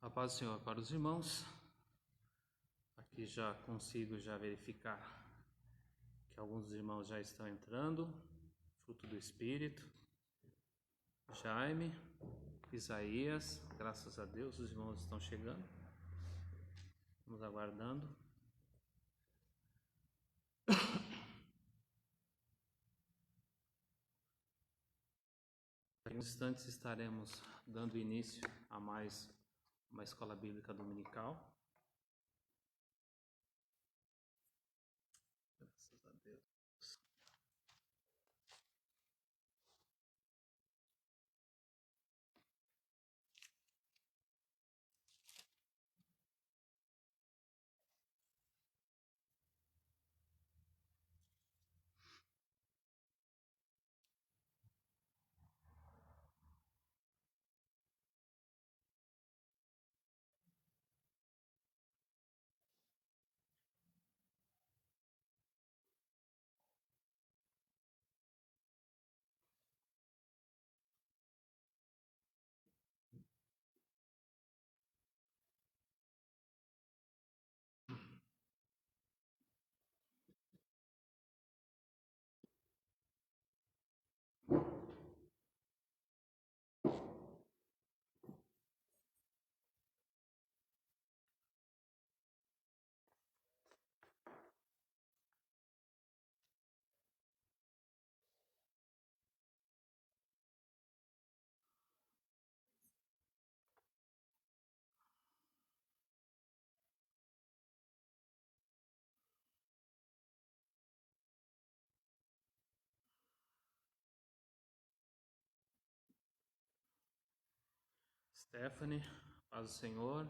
A paz do Senhor para os irmãos. Aqui já consigo verificar que alguns dos irmãos já estão entrando, fruto do Espírito. Jaime, Isaías, graças a Deus os irmãos estão chegando. Vamos aguardando. Em instantes estaremos dando início a mais uma escola bíblica dominical. Graças a Deus. Stephanie, paz do Senhor.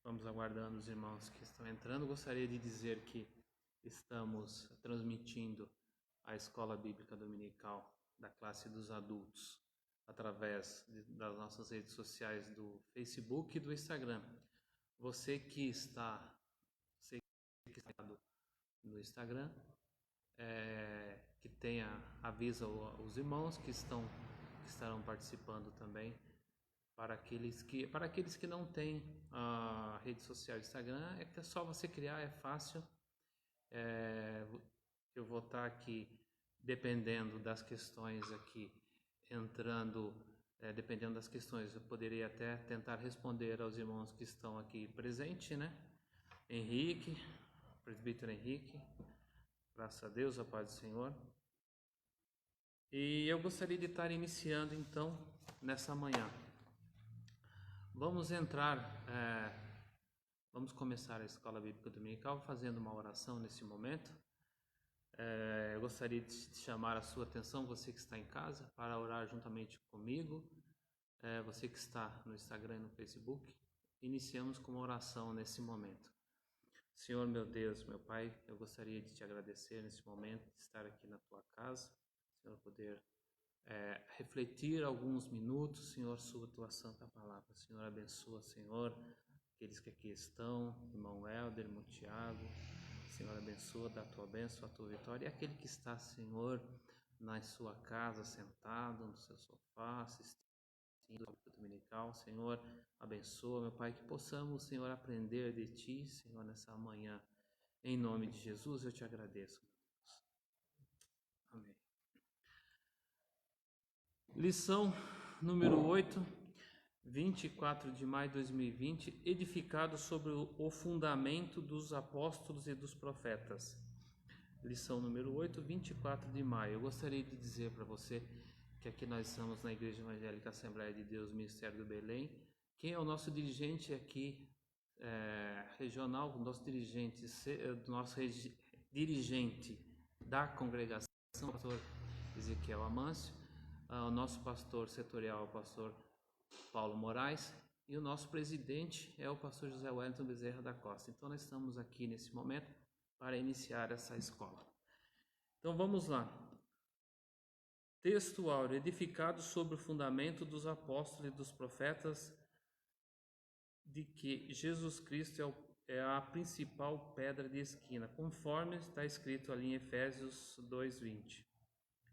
Vamos aguardando os irmãos que estão entrando. Gostaria de dizer que estamos transmitindo a Escola Bíblica Dominical da classe dos adultos através das nossas redes sociais do Facebook e do Instagram. Você que está no Instagram, que avisa os irmãos que estarão participando também. Para aqueles que não têm a rede social Instagram, é só você criar, é fácil. Eu vou estar aqui, dependendo das questões aqui, entrando, dependendo das questões, eu poderia até tentar responder aos irmãos que estão aqui presentes, né? Henrique, presbítero Henrique, graças a Deus, a paz do Senhor. E eu gostaria de estar iniciando, então, nessa manhã. Vamos vamos começar a Escola Bíblica Dominical fazendo uma oração nesse momento. Eu gostaria de chamar a sua atenção, você que está em casa, para orar juntamente comigo. Você que está no Instagram e no Facebook, iniciamos com uma oração nesse momento. Senhor, meu Deus, meu Pai, eu gostaria de te agradecer nesse momento, de estar aqui na tua casa, Senhor, poder refletir alguns minutos, Senhor, sobre a tua santa palavra. Senhor, abençoa, Senhor, aqueles que aqui estão, irmão Helder, irmão Tiago. Senhor, abençoa, dá a tua bênção, a tua vitória. E aquele que está, Senhor, na sua casa, sentado no seu sofá, assistindo a dominical, Senhor, abençoa, meu Pai, que possamos, Senhor, aprender de Ti, Senhor, nessa manhã. Em nome de Jesus, eu te agradeço, meu Deus. Amém. Lição número 8, 24 de maio de 2020, edificado sobre o fundamento dos apóstolos e dos profetas. Lição número 8, 24 de maio. Eu gostaria de dizer para você que aqui nós estamos na Igreja Evangélica Assembleia de Deus, Ministério do Belém. Quem é o nosso dirigente aqui regional, nosso dirigente da congregação, pastor Ezequiel Amâncio, o nosso pastor setorial é o pastor Paulo Moraes e o nosso presidente é o pastor José Wellington Bezerra da Costa. Então nós estamos aqui nesse momento para iniciar essa escola. Então vamos lá. Texto áureo: edificado sobre o fundamento dos apóstolos e dos profetas, de que Jesus Cristo é a principal pedra de esquina, conforme está escrito ali em Efésios 2:20.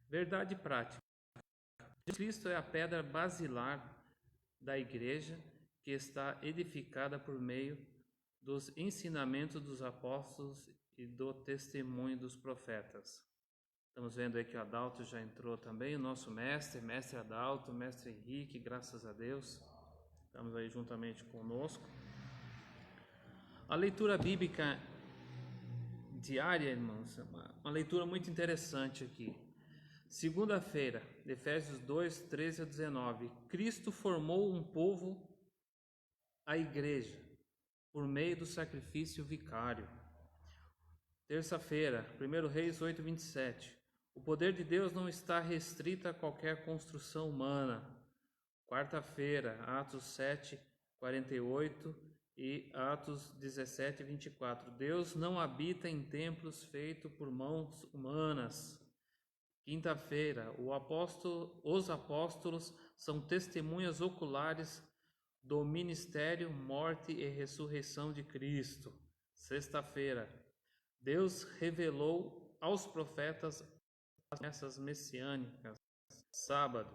Verdade prática: Jesus Cristo é a pedra basilar da igreja, que está edificada por meio dos ensinamentos dos apóstolos e do testemunho dos profetas. Estamos vendo aí que o Adalto já entrou também, o nosso mestre Adalto, mestre Henrique, graças a Deus, estamos aí juntamente conosco. A leitura bíblica diária, irmãos, é uma leitura muito interessante aqui. Segunda-feira, Efésios 2, 13 a 19. Cristo formou um povo, a igreja, por meio do sacrifício vicário. Terça-feira, 1 Reis 8, 27. O poder de Deus não está restrito a qualquer construção humana. Quarta-feira, Atos 7, 48 e Atos 17, 24. Deus não habita em templos feitos por mãos humanas. Quinta-feira, os apóstolos são testemunhas oculares do ministério, morte e ressurreição de Cristo. Sexta-feira, Deus revelou aos profetas as promessas messiânicas. Sábado,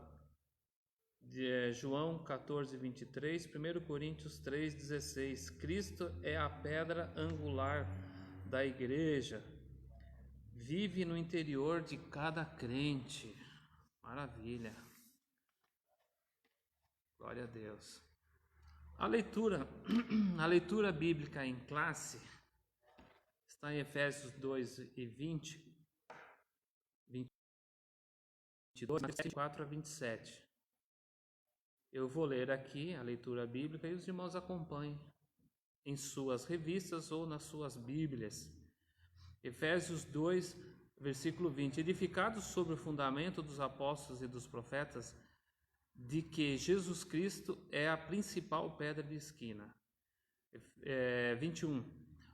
João 14, 23, 1 Coríntios 3, 16. Cristo é a pedra angular da igreja. Vive no interior de cada crente. Maravilha. Glória a Deus. A leitura bíblica em classe está em Efésios 2 e 20, 22, 24 a 27. Eu vou ler aqui a leitura bíblica e os irmãos acompanhem em suas revistas ou nas suas bíblias. Efésios 2, versículo 20. Edificados sobre o fundamento dos apóstolos e dos profetas, de que Jesus Cristo é a principal pedra de esquina. 21.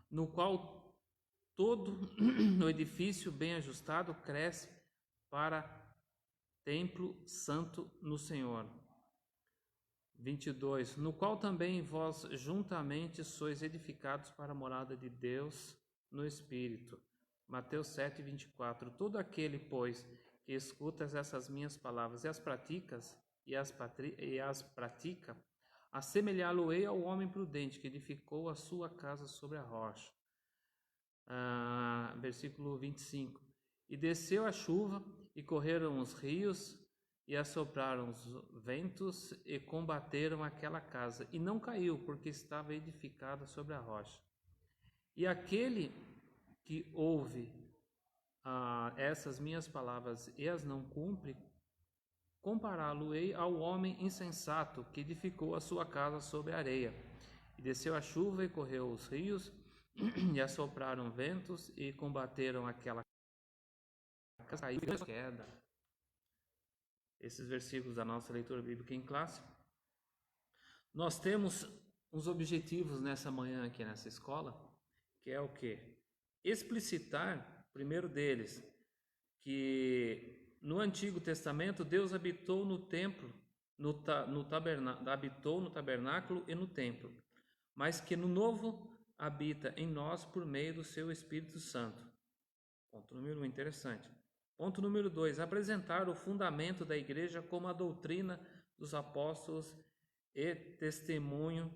No qual todo o edifício bem ajustado cresce para templo santo no Senhor. 22. No qual também vós juntamente sois edificados para a morada de Deus no Espírito. Mateus 7, 24. Todo aquele, pois, que escutas essas minhas palavras e as pratica, assemelhá-lo-ei ao homem prudente que edificou a sua casa sobre a rocha. Versículo 25. E desceu a chuva, e correram os rios, e assopraram os ventos, e combateram aquela casa, e não caiu, porque estava edificada sobre a rocha. E aquele que ouve essas minhas palavras e as não cumpre, compará-lo-ei ao homem insensato que edificou a sua casa sobre a areia. E desceu a chuva, e correu os rios, e assopraram ventos, e combateram aquela casa, caiu em queda. Esses versículos da nossa leitura bíblica em classe. Nós temos uns objetivos nessa manhã aqui nessa escola, que é o quê? Explicitar, primeiro deles, que no Antigo Testamento Deus habitou no templo, habitou no tabernáculo e no templo, mas que no Novo habita em nós por meio do seu Espírito Santo. Ponto número 1, interessante. Ponto número 2, apresentar o fundamento da igreja como a doutrina dos apóstolos e testemunho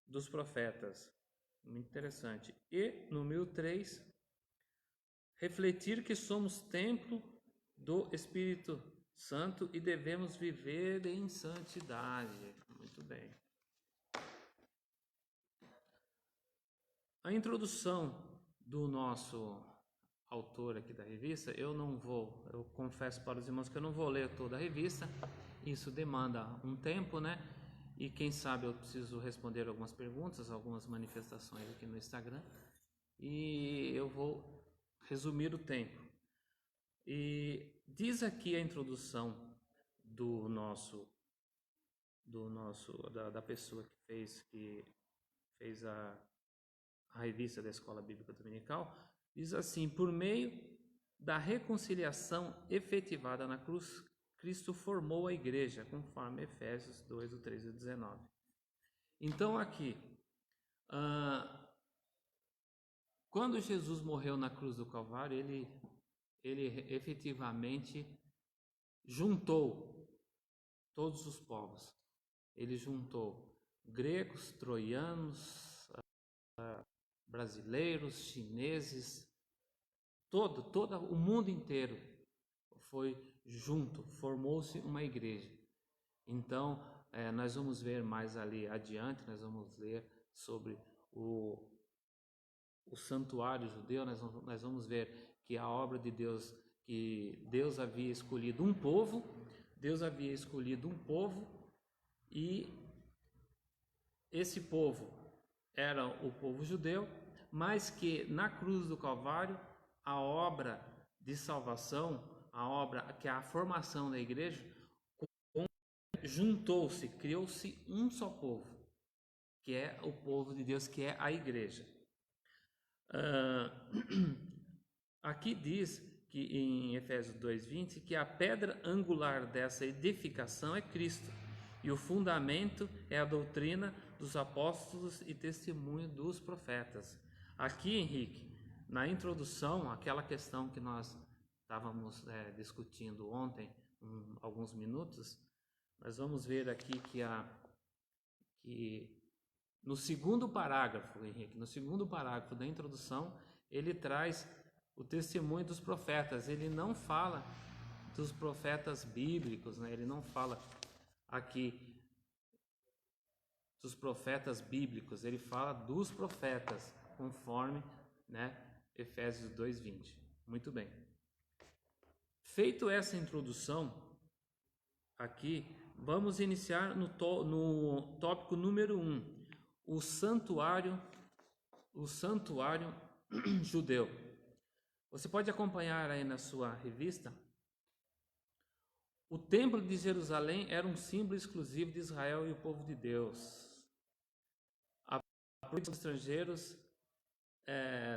dos profetas. Muito interessante. E, número 3, refletir que somos templo do Espírito Santo e devemos viver em santidade. Muito bem. A introdução do nosso autor aqui da revista, eu confesso para os irmãos que eu não vou ler toda a revista, isso demanda um tempo, né? E quem sabe eu preciso responder algumas perguntas, algumas manifestações aqui no Instagram, e eu vou resumir o tempo. E Diz aqui a introdução da pessoa que fez a revista da Escola Bíblica Dominical, diz assim: por meio da reconciliação efetivada na cruz, Cristo formou a igreja, conforme Efésios 2, do 13 ao 19. Então aqui, quando Jesus morreu na cruz do Calvário, ele efetivamente juntou todos os povos. Ele juntou gregos, troianos, brasileiros, chineses, todo o mundo inteiro foi junto, formou-se uma igreja. Então, nós vamos ver mais ali adiante, nós vamos ler sobre o santuário judeu, nós vamos ver que a obra de Deus, que Deus havia escolhido um povo, e esse povo era o povo judeu, mas que na cruz do Calvário, a obra de salvação, a formação da igreja, juntou-se, criou-se um só povo, que é o povo de Deus, que é a igreja. Aqui diz que em Efésios 2:20 que a pedra angular dessa edificação é Cristo, e o fundamento é a doutrina dos apóstolos e testemunho dos profetas. Aqui, Henrique, na introdução, aquela questão que nós estávamos discutindo ontem, alguns minutos, nós vamos ver aqui que no segundo parágrafo, Henrique, no segundo parágrafo da introdução, ele traz o testemunho dos profetas. Ele não fala dos profetas bíblicos, né? Ele não fala aqui dos profetas bíblicos, ele fala dos profetas, conforme, né, Efésios 2:20. Muito bem. Feito essa introdução, aqui, vamos iniciar no tópico número 1, o santuário judeu. Você pode acompanhar aí na sua revista. O templo de Jerusalém era um símbolo exclusivo de Israel e o povo de Deus. A política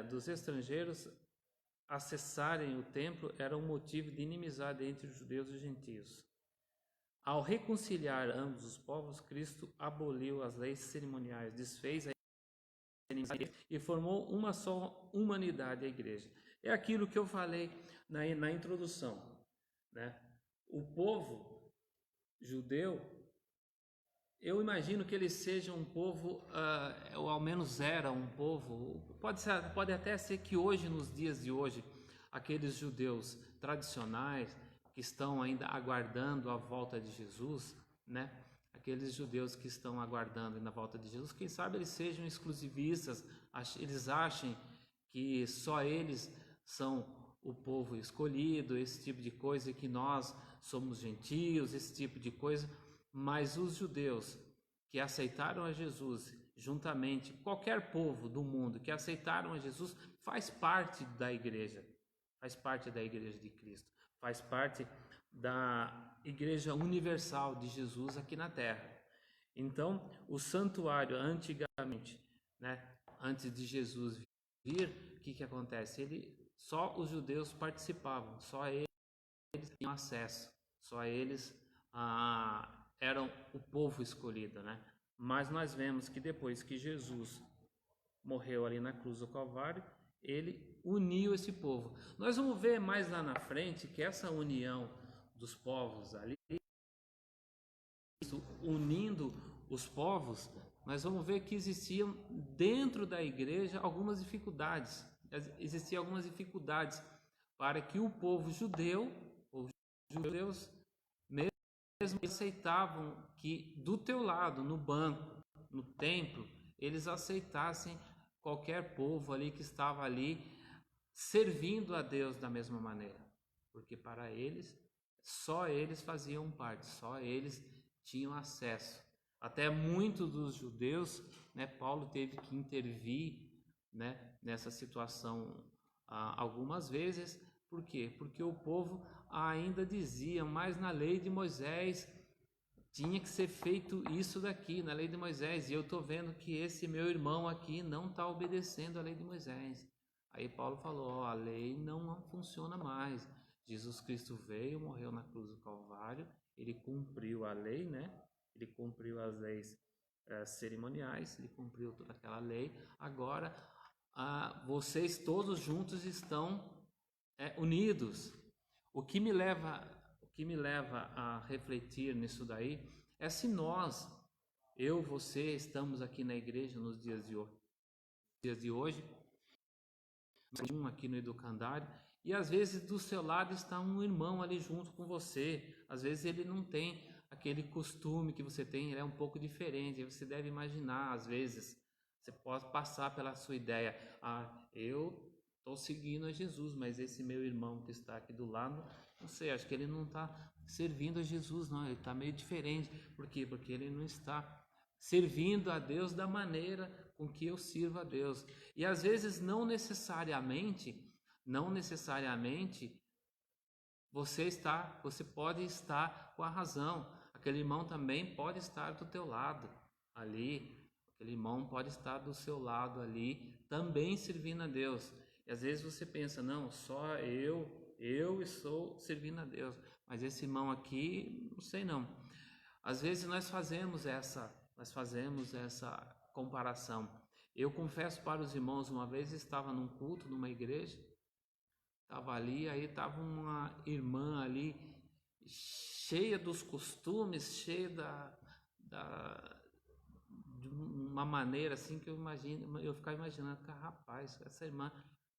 dos estrangeiros acessarem o templo era um motivo de inimizade entre os judeus e os gentios. Ao reconciliar ambos os povos, Cristo aboliu as leis cerimoniais, desfez a inimizade e formou uma só humanidade, a igreja. É aquilo que eu falei na introdução, né? O povo judeu, eu imagino que eles sejam um povo, ou ao menos era um povo, pode até ser que hoje, nos dias de hoje, aqueles judeus tradicionais que estão ainda aguardando a volta de Jesus, né? Aqueles judeus que estão aguardando na volta de Jesus, quem sabe eles sejam exclusivistas, eles achem que só eles são o povo escolhido, esse tipo de coisa, e que nós somos gentios, esse tipo de coisa. Mas os judeus que aceitaram a Jesus, juntamente qualquer povo do mundo que aceitaram a Jesus, faz parte da igreja de Cristo, faz parte da igreja universal de Jesus aqui na terra. Então, o santuário antigamente, né, antes de Jesus vir, o que acontece? Só os judeus participavam, só eles tinham acesso, só eles eram o povo escolhido, né? Mas nós vemos que depois que Jesus morreu ali na cruz do Calvário, ele uniu esse povo. Nós vamos ver mais lá na frente que essa união dos povos ali, unindo os povos, nós vamos ver que existiam dentro da igreja algumas dificuldades. Existiam algumas dificuldades para que o povo judeu, os judeus, mesmo aceitavam que do teu lado, no banco, no templo, eles aceitassem qualquer povo ali que estava ali servindo a Deus da mesma maneira, porque para eles, só eles faziam parte, só eles tinham acesso. Até muitos dos judeus, né, Paulo teve que intervir, né, nessa situação algumas vezes. Por quê? Porque o povo ainda diziam, mas na lei de Moisés tinha que ser feito isso daqui, na lei de Moisés, e eu estou vendo que esse meu irmão aqui não está obedecendo a lei de Moisés. Aí Paulo falou, a lei não funciona mais. Jesus Cristo veio, morreu na cruz do Calvário, ele cumpriu a lei, né? Ele cumpriu as leis cerimoniais, ele cumpriu toda aquela lei. Agora, vocês todos juntos estão unidos. O que me leva a refletir nisso daí é se nós, eu, você, estamos aqui na igreja nos dias de hoje, aqui no Educandário, e às vezes do seu lado está um irmão ali junto com você. Às vezes ele não tem aquele costume que você tem, ele é um pouco diferente. Você deve imaginar, às vezes, você pode passar pela sua ideia, eu estou seguindo a Jesus, mas esse meu irmão que está aqui do lado, não sei, acho que ele não está servindo a Jesus, não, ele está meio diferente. Por quê? Porque ele não está servindo a Deus da maneira com que eu sirvo a Deus. E às vezes não necessariamente você pode estar com a razão. Aquele irmão também pode estar do teu lado ali. Aquele irmão pode estar do seu lado ali, também servindo a Deus. E às vezes você pensa, não, só eu estou servindo a Deus. Mas esse irmão aqui, não sei não. Às vezes nós fazemos essa comparação. Eu confesso para os irmãos, uma vez estava num culto, numa igreja, estava ali, aí estava uma irmã ali, cheia dos costumes, cheia de uma maneira assim que eu ficava imaginando, rapaz, essa irmã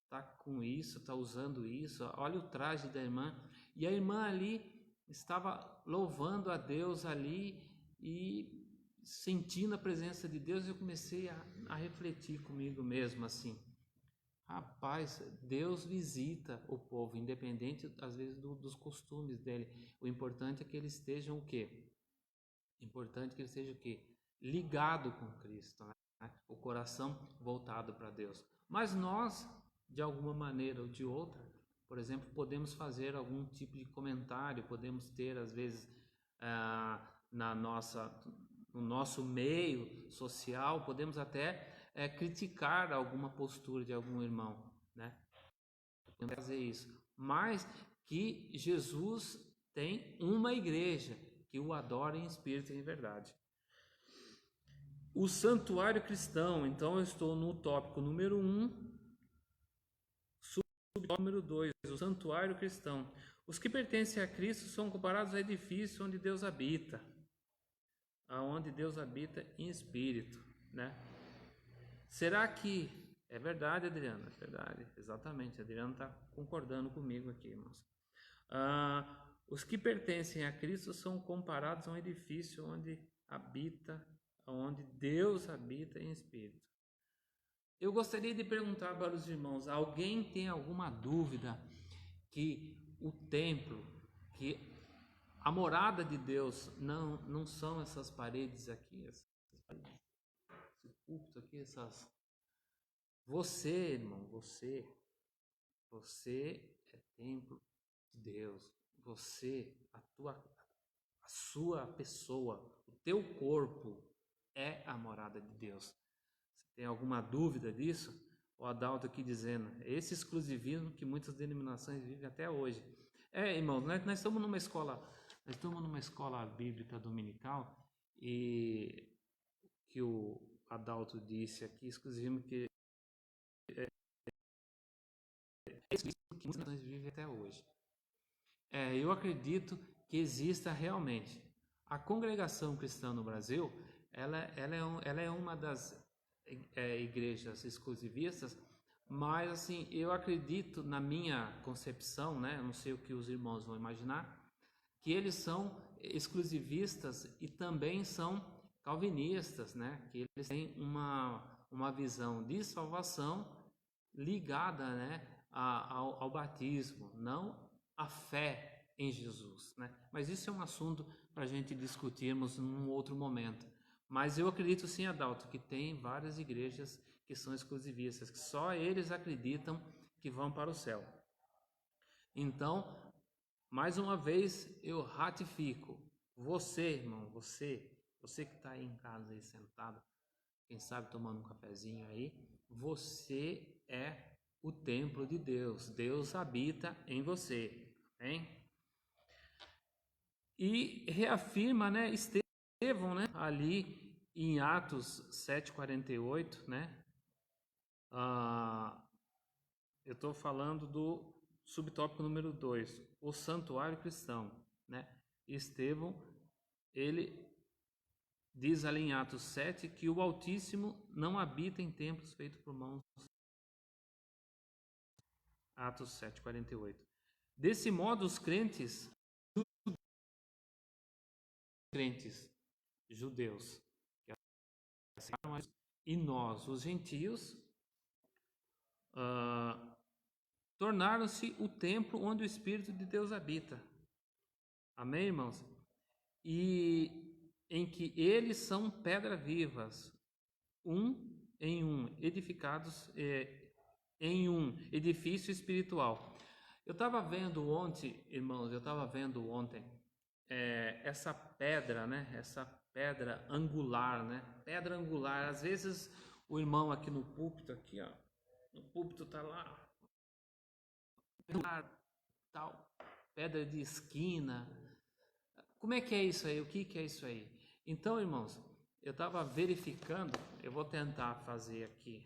está com isso, está usando isso, olha o traje da irmã. E a irmã ali estava louvando a Deus ali e sentindo a presença de Deus. Eu comecei a refletir comigo mesmo assim, rapaz, Deus visita o povo, independente às vezes dos costumes dele. O importante é que eles estejam o quê? Importante que ele seja o quê? Ligado com Cristo, né? O coração voltado para Deus. Mas nós, de alguma maneira ou de outra, por exemplo, podemos fazer algum tipo de comentário, podemos ter às vezes no nosso meio social, podemos até criticar alguma postura de algum irmão, né? Podemos fazer isso. Mas que Jesus tem uma igreja que o adora em espírito e em verdade. O santuário cristão, então eu estou no tópico número 1, subtópico número 2, o santuário cristão. Os que pertencem a Cristo são comparados ao edifício onde Deus habita, aonde Deus habita em espírito, né? Será que é verdade, Adriana? É verdade, exatamente. A Adriana está concordando comigo aqui, irmãos. Os que pertencem a Cristo são comparados a um edifício onde Deus habita em espírito. Eu gostaria de perguntar para os irmãos, alguém tem alguma dúvida que o templo, que a morada de Deus não são essas paredes aqui, esse púlpito aqui, Você, irmão, você é templo de Deus. Você, a sua pessoa, o teu corpo é a morada de Deus. Você tem alguma dúvida disso? O Adalto aqui dizendo, esse exclusivismo que muitas denominações vivem até hoje. Irmãos, nós estamos numa escola bíblica dominical, e que o Adalto disse aqui, exclusivismo que muitas nações vivem até hoje. Eu acredito que exista realmente. A congregação cristã no Brasil, ela é uma das igrejas exclusivistas, mas assim, eu acredito, na minha concepção, né, não sei o que os irmãos vão imaginar, que eles são exclusivistas e também são calvinistas, né, que eles têm uma visão de salvação ligada, né, ao batismo, não à fé em Jesus, né? Mas isso é um assunto para a gente discutirmos num outro momento. Mas eu acredito sim, Adalto, que tem várias igrejas que são exclusivistas, que só eles acreditam que vão para o céu. Então, mais uma vez eu ratifico, você, irmão, você que está aí em casa aí sentado, quem sabe tomando um cafezinho aí, você é o templo de Deus. Deus habita em você, hein? E reafirma, né, Estevão, né, ali em Atos 7:48, né? Eu estou falando do subtópico número 2, o santuário cristão, né? Estevão, ele diz ali em Atos 7 que o Altíssimo não habita em templos feitos por mãos. Atos 7:48. Desse modo, os crentes judeus e nós, os gentios, tornaram-se o templo onde o Espírito de Deus habita. Amém, irmãos? E em que eles são pedras vivas, edificados em um edifício espiritual. Eu estava vendo ontem, irmãos, essa pedra, né? Essa pedra angular, né? Pedra angular. Às vezes o irmão aqui no púlpito, aqui, ó, no púlpito tá lá, tal, pedra de esquina. Como é que é isso aí? O que é isso aí? Então, irmãos, eu estava verificando, eu vou tentar fazer aqui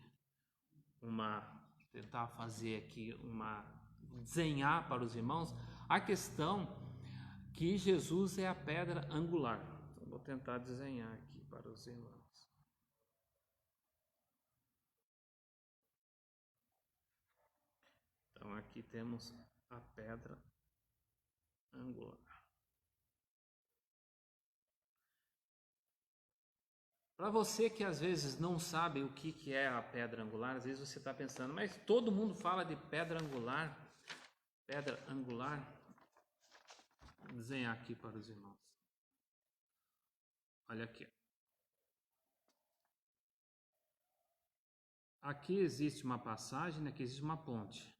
desenhar para os irmãos a questão que Jesus é a pedra angular. Então, vou tentar desenhar aqui para os irmãos. Então, aqui temos a pedra angular. Para você que às vezes não sabe o que é a pedra angular, às vezes você está pensando, mas todo mundo fala de pedra angular. Pedra angular. Vou desenhar aqui para os irmãos. Olha aqui. Aqui existe uma passagem, aqui existe uma ponte.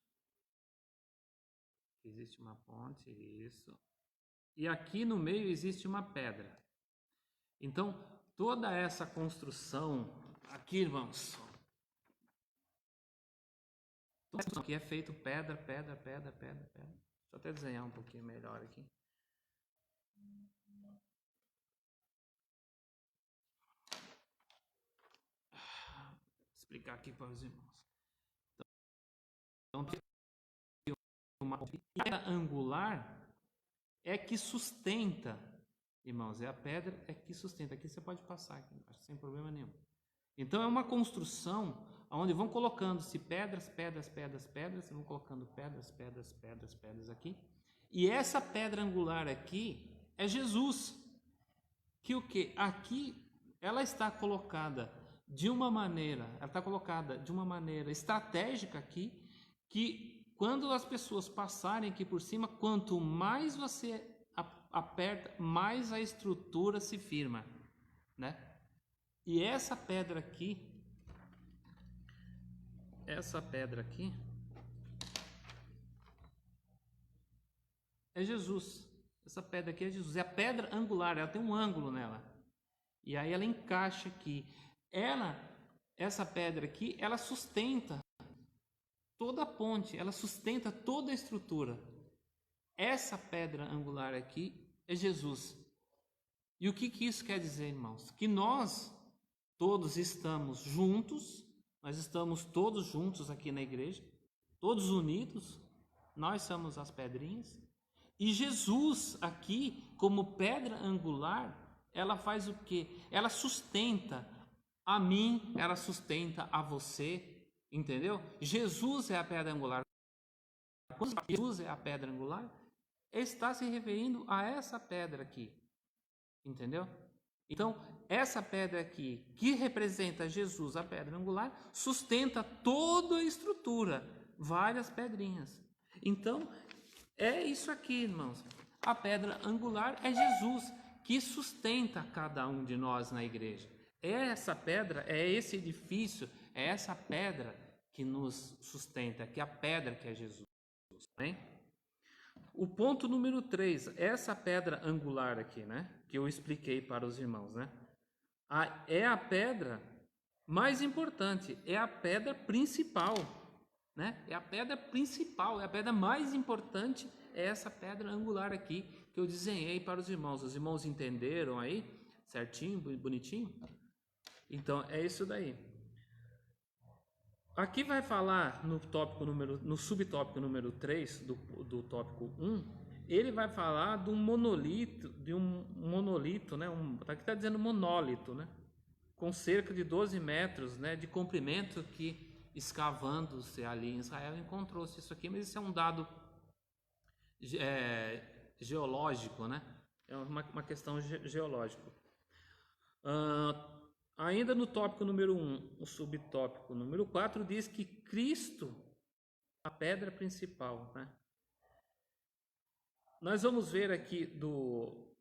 Aqui existe uma ponte, isso. E aqui no meio existe uma pedra. Então, toda essa construção, aqui, irmãos, aqui é feito pedra. Deixa eu até desenhar um pouquinho melhor aqui. Vou explicar aqui para os irmãos. Então, uma pedra angular é que sustenta, irmãos, é a pedra que sustenta. Aqui você pode passar aqui embaixo, sem problema nenhum. Então é uma construção onde vão colocando-se pedras, vão colocando pedras aqui. E essa pedra angular aqui é Jesus. Que o que? Aqui ela está colocada de uma maneira estratégica aqui, que quando as pessoas passarem aqui por cima, quanto mais você aperta, mais a estrutura se firma, né? E essa pedra aqui é Jesus. Essa pedra aqui é Jesus. É a pedra angular, ela tem um ângulo nela. E aí ela encaixa aqui. Essa pedra aqui, ela sustenta toda a ponte, ela sustenta toda a estrutura. Essa pedra angular aqui é Jesus. E o que isso quer dizer, irmãos? Que nós todos estamos juntos, nós estamos todos juntos aqui na igreja, todos unidos, nós somos as pedrinhas. E Jesus aqui, como pedra angular, ela faz o quê? Ela sustenta a mim, ela sustenta a você, entendeu? Jesus é a pedra angular. Quando Jesus é a pedra angular, está se referindo a essa pedra aqui, entendeu? Então, essa pedra aqui, que representa Jesus, a pedra angular, sustenta toda a estrutura, várias pedrinhas. Então, é isso aqui, irmãos. A pedra angular é Jesus, que sustenta cada um de nós na igreja. É essa pedra, é esse edifício, é essa pedra que nos sustenta, que é a pedra que é Jesus. Bem? O ponto número 3, essa pedra angular aqui, né? Que eu expliquei para os irmãos, né? É a pedra mais importante, é a pedra principal, né? É a pedra principal, é a pedra mais importante, é essa pedra angular aqui que eu desenhei para os irmãos. Os irmãos entenderam aí, certinho, bonitinho? Então é isso daí. Aqui vai falar no subtópico número 3 do tópico 1, ele vai falar de um monolito, né? Aqui está dizendo monólito, né? Com cerca de 12 metros, né, de comprimento, que escavando-se ali em Israel encontrou-se isso aqui, mas isso é um dado geológico, né? É uma questão geológica. Ainda no tópico número 1, o subtópico número 4 diz que Cristo é a pedra principal, né? Nós vamos ver aqui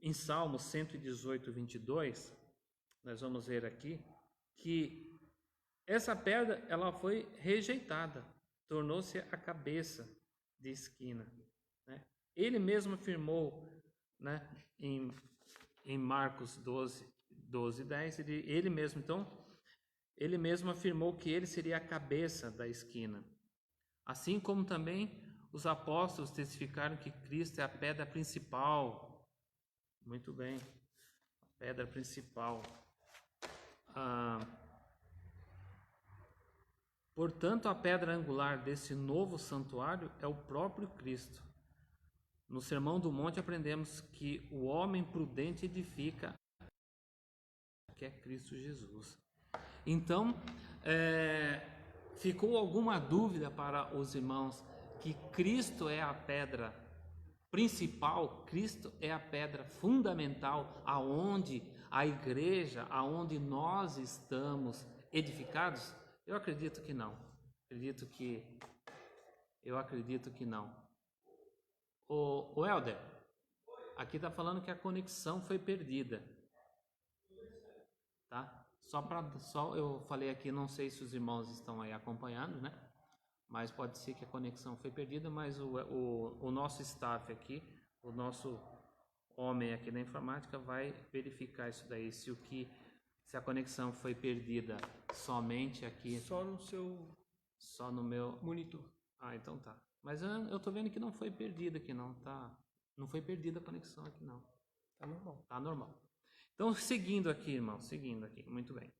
em Salmo 118, 22, nós vamos ver aqui que essa pedra ela foi rejeitada, tornou-se a cabeça de esquina, né? Ele mesmo afirmou, né, em Marcos 12, 10, ele mesmo afirmou que ele seria a cabeça da esquina. Assim como também os apóstolos testificaram que Cristo é a pedra principal. Muito bem, a pedra principal. Portanto, a pedra angular desse novo santuário é o próprio Cristo. No Sermão do Monte aprendemos que o homem prudente edifica, que é Cristo Jesus. Então, ficou alguma dúvida para os irmãos que Cristo é a pedra principal, Cristo é a pedra fundamental aonde a igreja, aonde nós estamos edificados? Eu acredito que não. Eu acredito que não. O Helder, aqui está falando que a conexão foi perdida, tá? Só eu falei aqui, não sei se os irmãos estão aí acompanhando, né? Mas pode ser que a conexão foi perdida, mas o nosso staff aqui, o nosso homem aqui da informática vai verificar isso daí, se a conexão foi perdida somente aqui. Só no meu monitor. Ah, então tá. Mas eu tô vendo que não foi perdida aqui não, tá? Não foi perdida a conexão aqui não. Tá normal. Tá normal. Então, seguindo aqui, irmão, muito bem.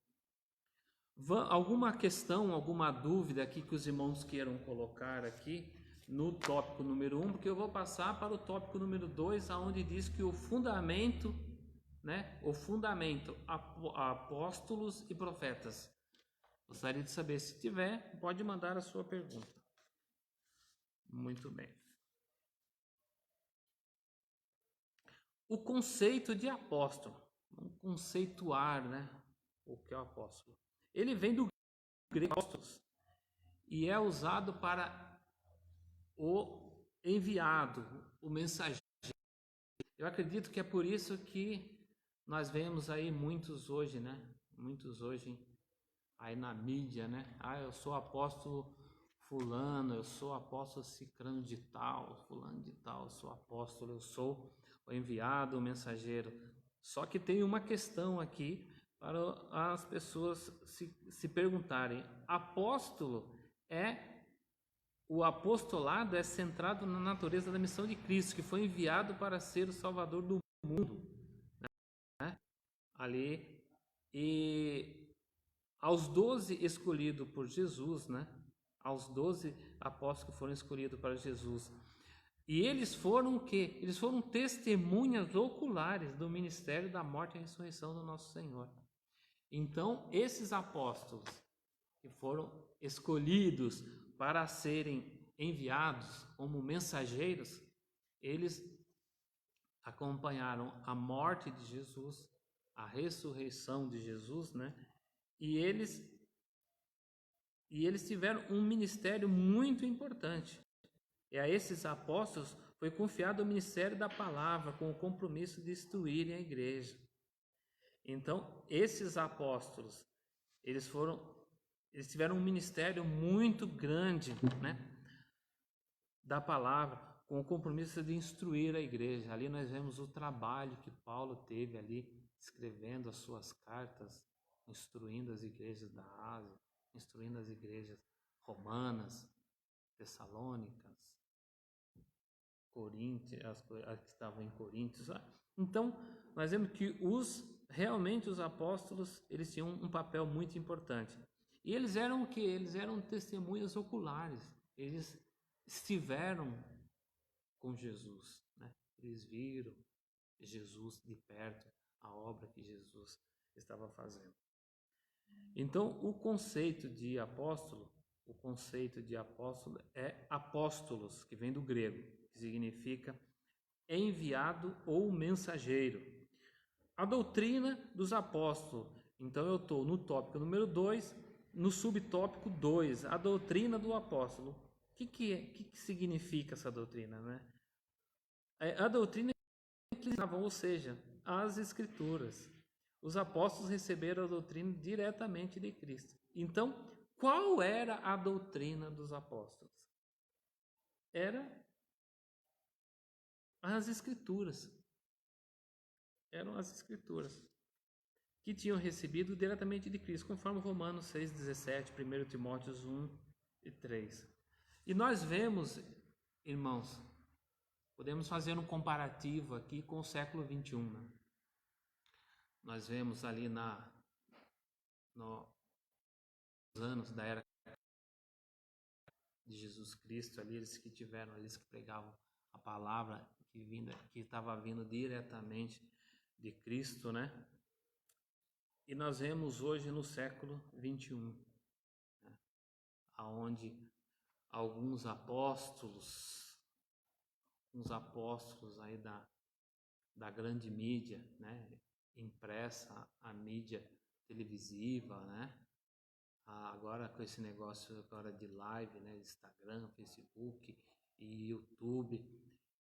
Alguma questão, alguma dúvida aqui que os irmãos queiram colocar aqui no tópico número 1, porque eu vou passar para o tópico número 2, onde diz que o fundamento, né? O fundamento, apóstolos e profetas. Gostaria de saber, se tiver, pode mandar a sua pergunta. Muito bem. O conceito de apóstolo, vamos conceituar, né? O que é o apóstolo? Ele vem do grego apóstolos e é usado para o enviado, o mensageiro. Eu acredito que é por isso que nós vemos aí muitos hoje, né? Muitos hoje aí na mídia, né? Eu sou apóstolo fulano, eu sou apóstolo cicrano de tal, fulano de tal, eu sou apóstolo, eu sou o enviado, o mensageiro. Só que tem uma questão aqui para as pessoas se perguntarem. O apostolado é centrado na natureza da missão de Cristo, que foi enviado para ser o Salvador do mundo, né? Ali, e aos 12 escolhidos por Jesus, né? Aos 12 apóstolos que foram escolhidos para Jesus. E eles foram o quê? Eles foram testemunhas oculares do ministério da morte e ressurreição do nosso Senhor. Então, esses apóstolos que foram escolhidos para serem enviados como mensageiros, eles acompanharam a morte de Jesus, a ressurreição de Jesus, né? E eles tiveram um ministério muito importante. E a esses apóstolos foi confiado o ministério da palavra, com o compromisso de instruírem a igreja. Então, esses apóstolos, eles tiveram um ministério muito grande, né, da palavra, com o compromisso de instruir a igreja. Ali nós vemos o trabalho que Paulo teve ali, escrevendo as suas cartas, instruindo as igrejas da Ásia, instruindo as igrejas romanas, tessalônicas, Coríntios, as que estavam em Coríntios. Então, nós vemos que realmente os apóstolos, eles tinham um papel muito importante. E eles eram o quê? Eles eram testemunhas oculares. Eles estiveram com Jesus, né? Eles viram Jesus de perto, a obra que Jesus estava fazendo. Então, o conceito de apóstolo é apóstolos, que vem do grego, que significa enviado ou mensageiro. A doutrina dos apóstolos. Então, eu estou no tópico número 2, no subtópico 2, a doutrina do apóstolo. O que significa essa doutrina, né? A doutrina que ou seja, as escrituras. Os apóstolos receberam a doutrina diretamente de Cristo. Então, qual era a doutrina dos apóstolos? Era as escrituras. Eram as escrituras que tinham recebido diretamente de Cristo, conforme Romanos 6,17, 1 Timóteo 1 e 3. E nós vemos, irmãos, podemos fazer um comparativo aqui com o século 21. Né? Nós vemos ali nos anos da era de Jesus Cristo, ali eles que tiveram, eles que pregavam a palavra que estava vindo diretamente de Cristo, né? E nós vemos hoje no século 21, né? Onde alguns apóstolos aí da grande mídia, né? Impressa, a mídia televisiva, né? Agora com esse negócio agora de live, né? Instagram, Facebook e YouTube,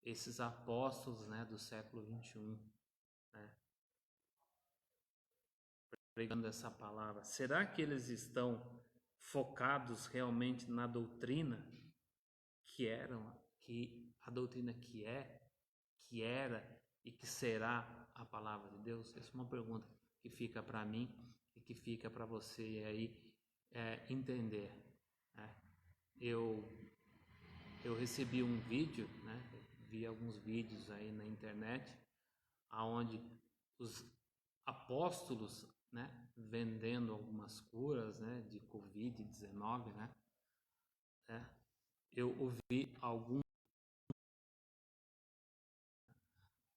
esses apóstolos, né? Do século 21, né? Pregando essa palavra. Será que eles estão focados realmente na doutrina que a doutrina que era e que será a palavra de Deus? Essa é uma pergunta que fica para mim e que fica para você aí entender. Né? Eu recebi um vídeo, né? Vi alguns vídeos aí na internet, aonde os apóstolos, né, vendendo algumas curas, né, de Covid-19, né? Eu ouvi algum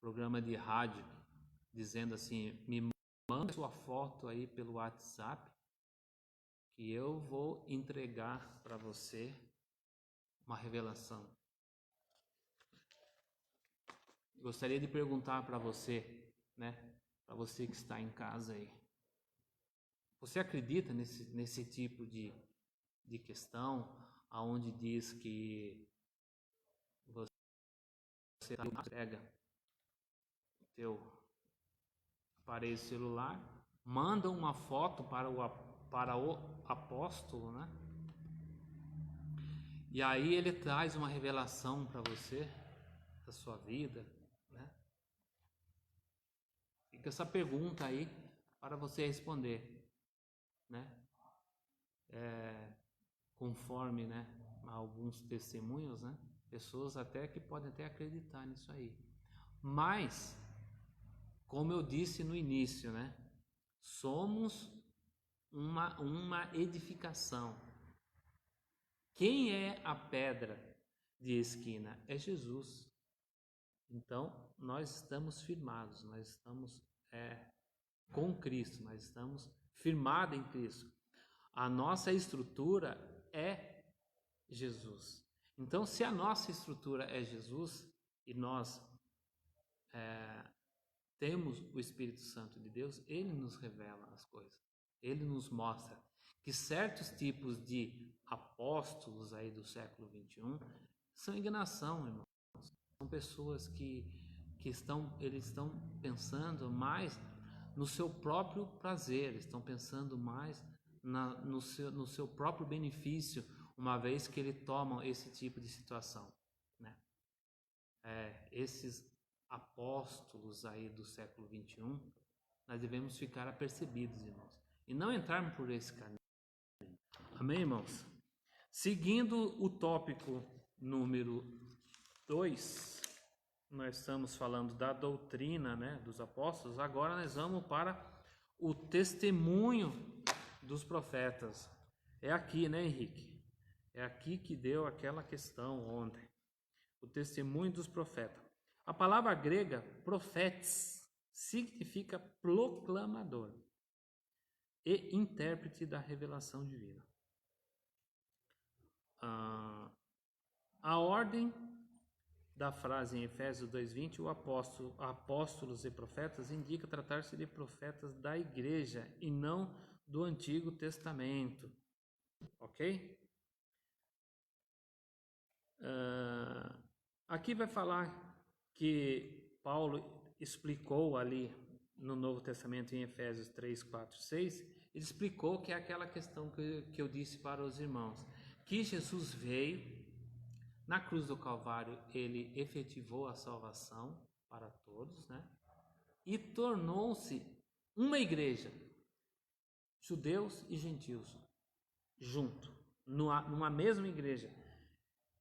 programa de rádio dizendo assim: me manda sua foto aí pelo WhatsApp que eu vou entregar para você uma revelação. Gostaria de perguntar para você, né, para você que está em casa aí, você acredita nesse tipo de questão, aonde diz que você pega o teu aparelho celular, manda uma foto para o apóstolo, né? E aí ele traz uma revelação para você da sua vida, né? Fica essa pergunta aí para você responder, né? Conforme, né, alguns testemunhos, né? Pessoas até que podem até acreditar nisso aí. Mas, como eu disse no início, né? Somos uma edificação. Quem é a pedra de esquina? É Jesus. Então, nós estamos firmados, nós estamos com Cristo, nós estamos firmados em Cristo. A nossa estrutura é Jesus. Então, se a nossa estrutura é Jesus e nós temos o Espírito Santo de Deus, ele nos revela as coisas. Ele nos mostra que certos tipos de apóstolos aí do século 21 são enganação, irmãos. São pessoas que eles estão pensando mais no seu próprio prazer, estão pensando mais no seu próprio benefício, uma vez que eles tomam esse tipo de situação, né? esses apóstolos aí do século 21, nós devemos ficar apercebidos, irmãos, e não entrarmos por esse caminho. Amém, irmãos? Seguindo o tópico número 2, nós estamos falando da doutrina, né, dos apóstolos. Agora nós vamos para o testemunho dos profetas. É aqui, né, Henrique? É aqui que deu aquela questão ontem. O testemunho dos profetas. A palavra grega, profetes, significa proclamador e intérprete da revelação divina. A ordem da frase em Efésios 2:20, o apóstolos e profetas, indica tratar-se de profetas da igreja e não do Antigo Testamento. Ok? Aqui vai falar que Paulo explicou ali no Novo Testamento, em Efésios 3, 4, 6, ele explicou que é aquela questão que eu disse para os irmãos, que Jesus veio, na cruz do Calvário, ele efetivou a salvação para todos, né? E tornou-se uma igreja, judeus e gentios, junto, numa mesma igreja,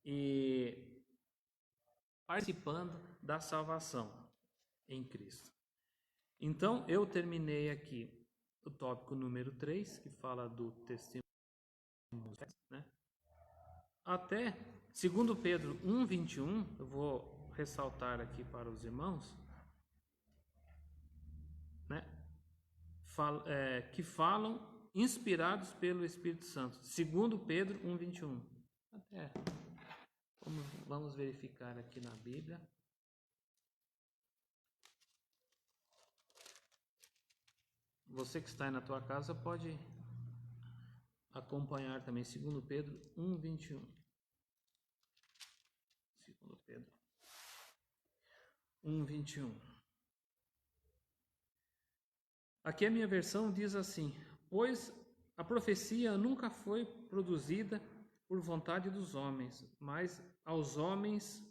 e participando da salvação em Cristo. Então, eu terminei aqui o tópico número 3, que fala do testemunho, né? Até 2 Pedro 1:21, eu vou ressaltar aqui para os irmãos, né? Que falam inspirados pelo Espírito Santo. 2 Pedro 1:21. Até vamos verificar aqui na Bíblia. Você que está aí na tua casa pode acompanhar também 2 Pedro 1:21. 2 Pedro 1:21. Aqui a minha versão diz assim: pois a profecia nunca foi produzida por vontade dos homens, mas aos homens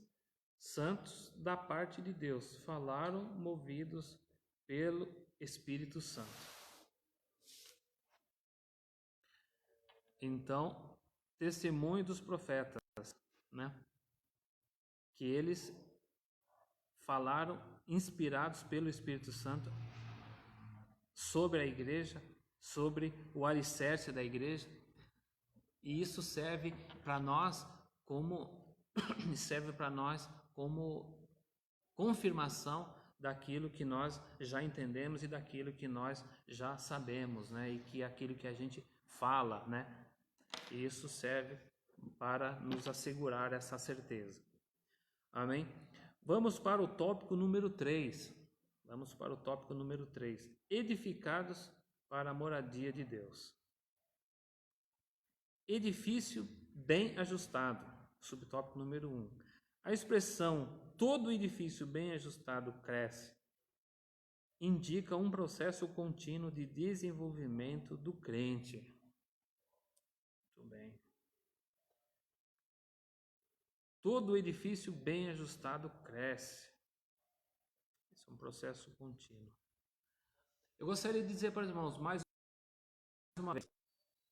santos da parte de Deus falaram movidos pelo Espírito Santo. Então, testemunho dos profetas, né? Que eles falaram inspirados pelo Espírito Santo sobre a igreja, sobre o alicerce da igreja, e isso serve para nós como confirmação daquilo que nós já entendemos e daquilo que nós já sabemos, né? E que aquilo que a gente fala, né? Isso serve para nos assegurar essa certeza. Amém? Vamos para o tópico número 3. Edificados para a moradia de Deus. Edifício bem ajustado. Subtópico número 1. A expressão todo edifício bem ajustado cresce indica um processo contínuo de desenvolvimento do crente. Muito bem. Todo edifício bem ajustado cresce. Esse é um processo contínuo. Eu gostaria de dizer para os irmãos, mais uma vez,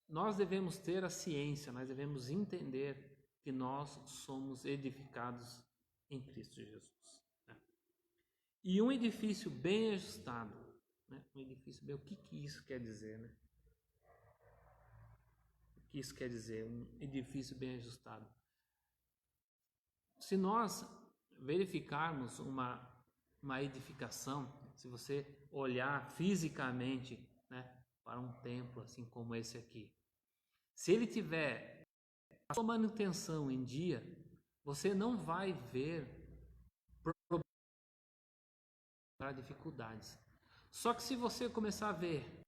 nós devemos ter a ciência, nós devemos entender que nós somos edificados em Cristo Jesus. Né? E um edifício bem ajustado, né? Um edifício bem, o que isso quer dizer, né? O que isso quer dizer, um edifício bem ajustado? Se nós verificarmos uma edificação, se você olhar fisicamente, né, para um templo assim como esse aqui, se ele tiver a sua manutenção em dia, você não vai ver dificuldades. Só que se você começar a ver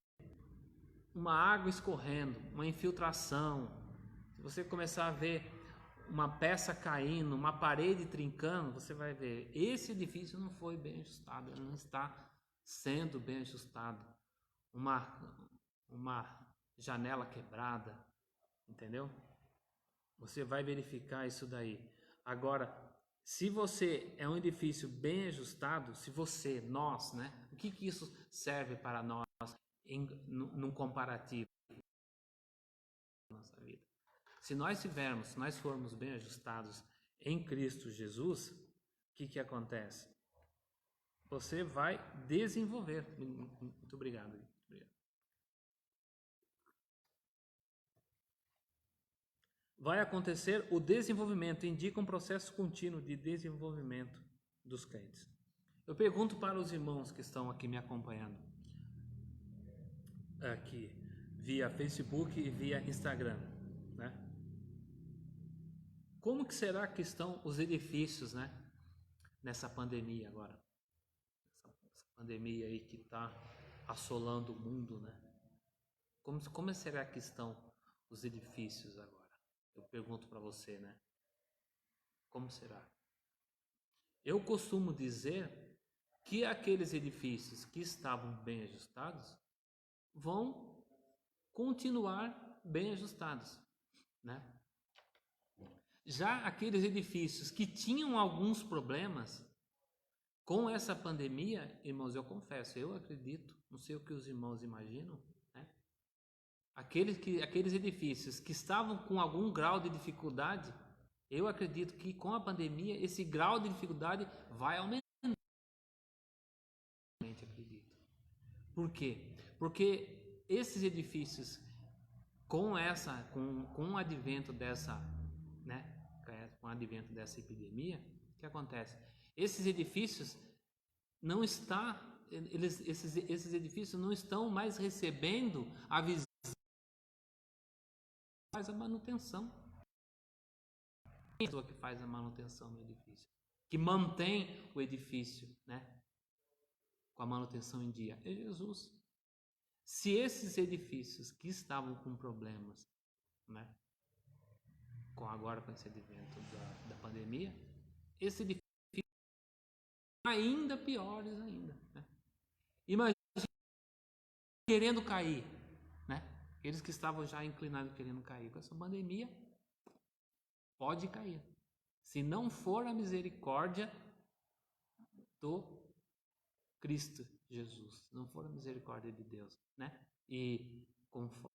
uma água escorrendo, uma infiltração, se você começar a ver uma peça caindo, uma parede trincando, você vai ver, esse edifício não foi bem ajustado, ele não está sendo bem ajustado. Uma janela quebrada, entendeu? Você vai verificar isso daí. Agora, Se você é um edifício bem ajustado, se você, nós, né? O que isso serve para nós num comparativo da nossa vida? Se nós formos bem ajustados em Cristo Jesus, o que acontece? Você vai desenvolver. Muito obrigado. Vai acontecer o desenvolvimento, indica um processo contínuo de desenvolvimento dos crentes. Eu pergunto para os irmãos que estão aqui me acompanhando, aqui via Facebook e via Instagram, né? Como que será que estão os edifícios, né? Nessa pandemia agora, essa pandemia aí que está assolando o mundo, né? Como será que estão os edifícios agora? Eu pergunto para você, né? Como será? Eu costumo dizer que aqueles edifícios que estavam bem ajustados vão continuar bem ajustados, né? Já aqueles edifícios que tinham alguns problemas com essa pandemia, irmãos, eu confesso, eu acredito, não sei o que os irmãos imaginam, né? Aqueles edifícios que estavam com algum grau de dificuldade, eu acredito que com a pandemia esse grau de dificuldade vai aumentar. Acredito. Por quê? Porque esses edifícios com o advento dessa, né, com o advento dessa epidemia, o que acontece? Esses edifícios não esses edifícios não estão mais recebendo a visão, faz a manutenção. Quem é a pessoa que faz a manutenção no edifício? Que mantém o edifício, né, com a manutenção em dia? É Jesus. Se esses edifícios que estavam com problemas, né, com esse advento da pandemia, esse edifício ainda piores ainda, né? Imagina querendo cair, né? Aqueles que estavam já inclinados querendo cair com essa pandemia, pode cair. Se não for a misericórdia do Cristo Jesus, se não for a misericórdia de Deus, né? E conforme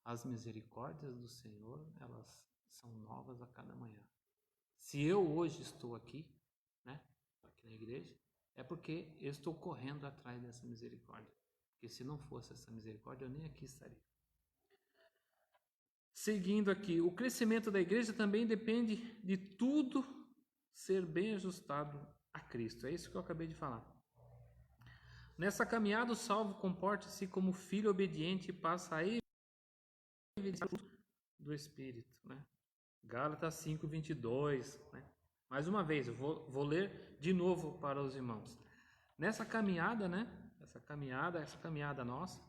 as misericórdias do Senhor, elas são novas a cada manhã. Se eu hoje estou aqui, né, aqui na igreja, é porque eu estou correndo atrás dessa misericórdia. Porque se não fosse essa misericórdia, eu nem aqui estaria. Seguindo aqui, o crescimento da igreja também depende de tudo ser bem ajustado a Cristo. É isso que eu acabei de falar. Nessa caminhada, o salvo comporta-se como filho obediente e passa a evidenciar o fruto do Espírito, né? Gálatas 5:22, né? Mais uma vez, eu vou ler de novo para os irmãos. Nessa caminhada, né? Essa caminhada nossa,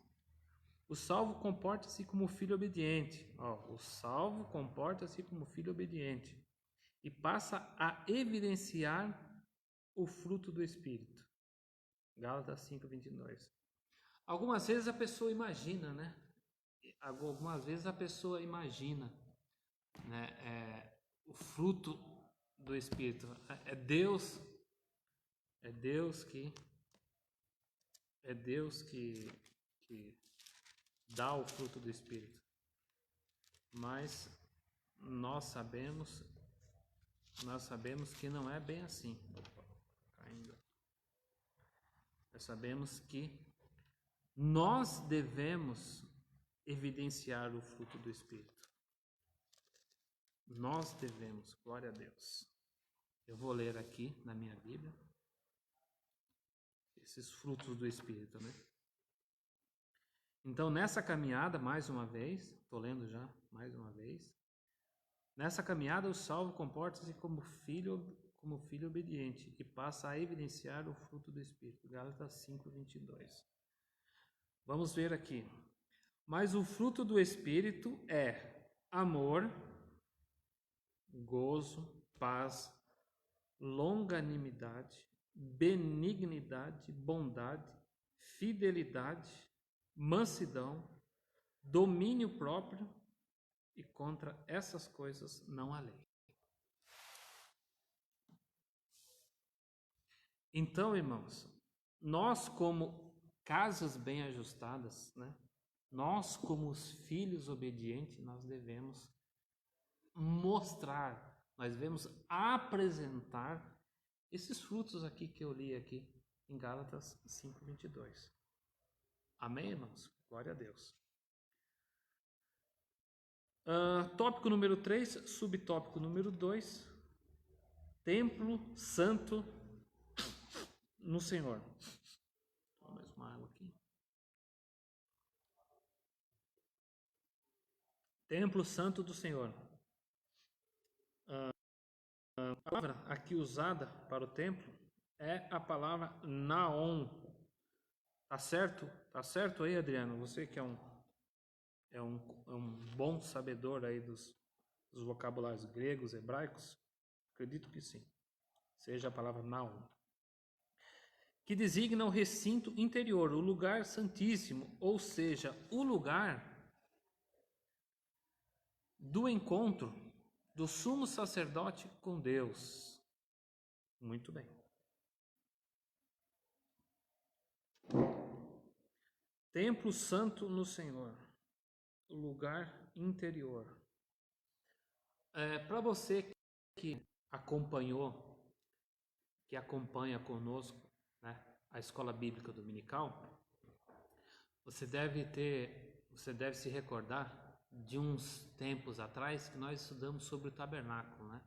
o salvo comporta-se como filho obediente. O salvo comporta-se como filho obediente e passa a evidenciar o fruto do Espírito. Gálatas 5:22. Algumas vezes a pessoa imagina, né? Algumas vezes a pessoa imagina, né? O fruto do Espírito. É Deus que dá o fruto do Espírito. Mas nós sabemos que não é bem assim. Nós sabemos que nós devemos evidenciar o fruto do Espírito. Nós devemos, glória a Deus. Eu vou ler aqui na minha Bíblia esses frutos do Espírito, né? Então, nessa caminhada, mais uma vez, estou lendo já mais uma vez, nessa caminhada o salvo comporta-se como filho obediente e passa a evidenciar o fruto do Espírito. Gálatas 5:22. Vamos ver aqui. Mas o fruto do Espírito é amor, gozo, paz, longanimidade, benignidade, bondade, fidelidade, mansidão, domínio próprio, e contra essas coisas não há lei. Então, irmãos, nós como casas bem ajustadas, né? Nós como os filhos obedientes, nós devemos mostrar, nós devemos apresentar esses frutos aqui que eu li aqui em Gálatas 5:22. Amém, irmãos? Glória a Deus. Tópico número 3, subtópico número 2, templo santo no Senhor. Vou mais uma água aqui. Templo santo do Senhor. A palavra aqui usada para o templo é a palavra naon. Tá certo? Tá certo aí, Adriano? Você que é um bom sabedor aí dos vocabulários gregos, hebraicos? Acredito que sim. Seja a palavra naon. Que designa o recinto interior, o lugar santíssimo, ou seja, o lugar do encontro do sumo sacerdote com Deus. Muito bem. Templo santo no Senhor, o lugar interior. Para você que acompanha conosco, né, a escola bíblica dominical, você deve se recordar de uns tempos atrás que nós estudamos sobre o tabernáculo, né?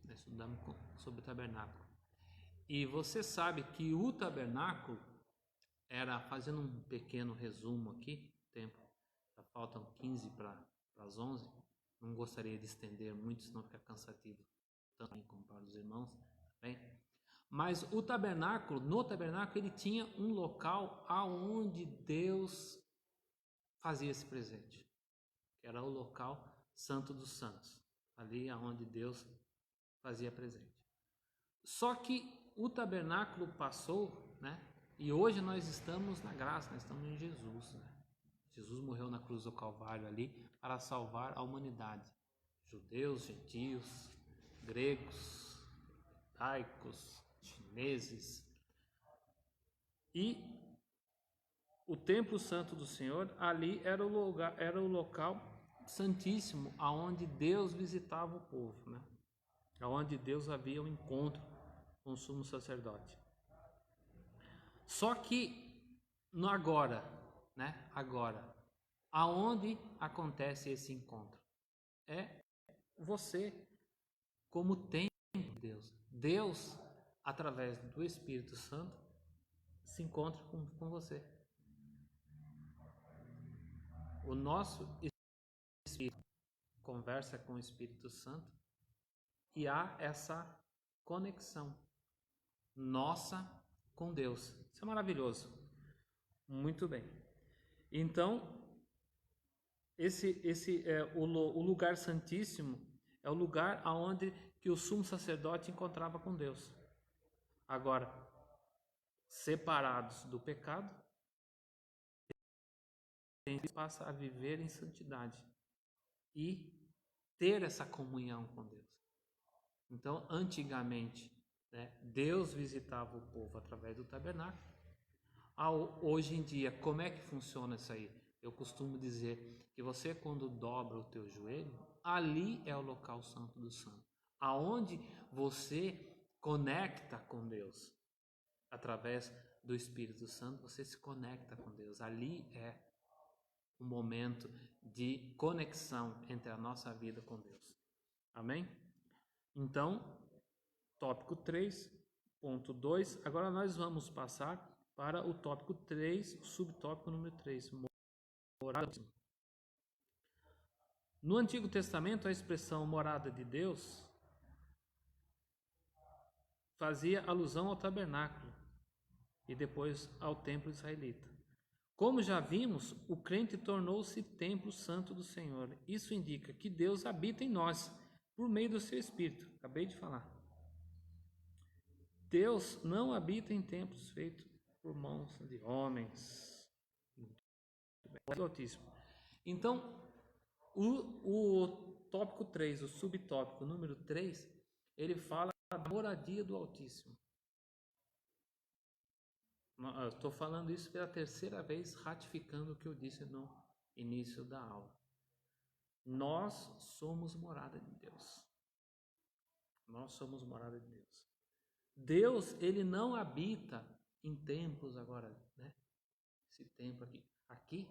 Nós estudamos sobre o tabernáculo. E você sabe que o tabernáculo era, fazendo um pequeno resumo aqui, tempo, já faltam 15 para as 11, não gostaria de estender muito, senão fica cansativo, tanto como para os irmãos, bem? Mas no tabernáculo ele tinha um local aonde Deus fazia esse presente, que era o local santo dos santos, ali aonde Deus fazia presente. Só que o tabernáculo passou, né? E hoje nós estamos na graça, nós estamos em Jesus, né? Jesus morreu na cruz do Calvário ali para salvar a humanidade. Judeus, gentios, gregos, judaicos, chineses. E o templo santo do Senhor, ali era o local santíssimo, aonde Deus visitava o povo, né? Aonde Deus havia um encontro com o sumo sacerdote. Só que no agora, né? Agora, aonde acontece esse encontro? É você como templo de Deus. Deus, através do Espírito Santo, se encontra com você. O nosso Espírito conversa com o Espírito Santo e há essa conexão nossa com Deus. Isso é maravilhoso. Muito bem. Então, esse é o lugar santíssimo, é o lugar aonde que o sumo sacerdote encontrava com Deus. Agora, separados do pecado, a gente passa a viver em santidade e ter essa comunhão com Deus. Então, antigamente, né, Deus visitava o povo através do tabernáculo. Hoje em dia, como é que funciona isso aí? Eu costumo dizer que você, quando dobra o teu joelho, ali é o local santo do santo, aonde você conecta com Deus. Através do Espírito Santo, você se conecta com Deus. Ali é um momento de conexão entre a nossa vida com Deus. Amém? Então, tópico 3.2. Agora nós vamos passar para o tópico 3, subtópico número 3. Morada. No Antigo Testamento, a expressão morada de Deus fazia alusão ao tabernáculo e depois ao templo israelita. Como já vimos, o crente tornou-se templo santo do Senhor. Isso indica que Deus habita em nós por meio do seu Espírito. Acabei de falar. Deus não habita em templos feitos por mãos de homens. Do Altíssimo. Então, o tópico 3, o subtópico número 3, ele fala da moradia do Altíssimo. Eu estou falando isso pela terceira vez, ratificando o que eu disse no início da aula. Nós somos morada de Deus. Nós somos morada de Deus. Deus, ele não habita em templos agora, né? Esse templo aqui. Aqui,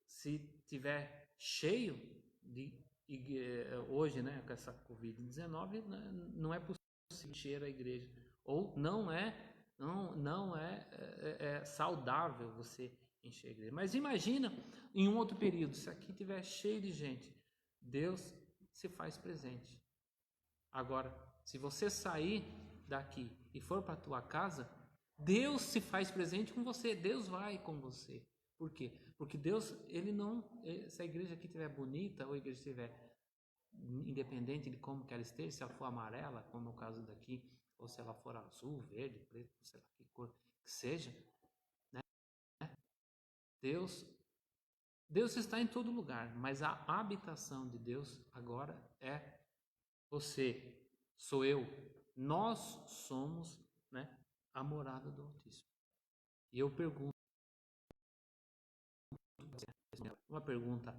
se tiver cheio de hoje, né, com essa Covid-19, não é possível encher a igreja. Ou não é saudável você encher a igreja. Mas imagina em um outro período, se aqui tiver cheio de gente, Deus se faz presente. Agora, se você sair daqui e for para a tua casa, Deus se faz presente com você, Deus vai com você. Por quê? Porque Deus, ele não, se a igreja aqui estiver bonita, ou a igreja estiver independente de como que ela esteja, se ela for amarela, como é o caso daqui, ou se ela for azul, verde, preto, sei lá que cor que seja, né? Deus está em todo lugar, mas a habitação de Deus agora é você, sou eu, nós somos, né, a morada do Altíssimo. E eu pergunto, uma pergunta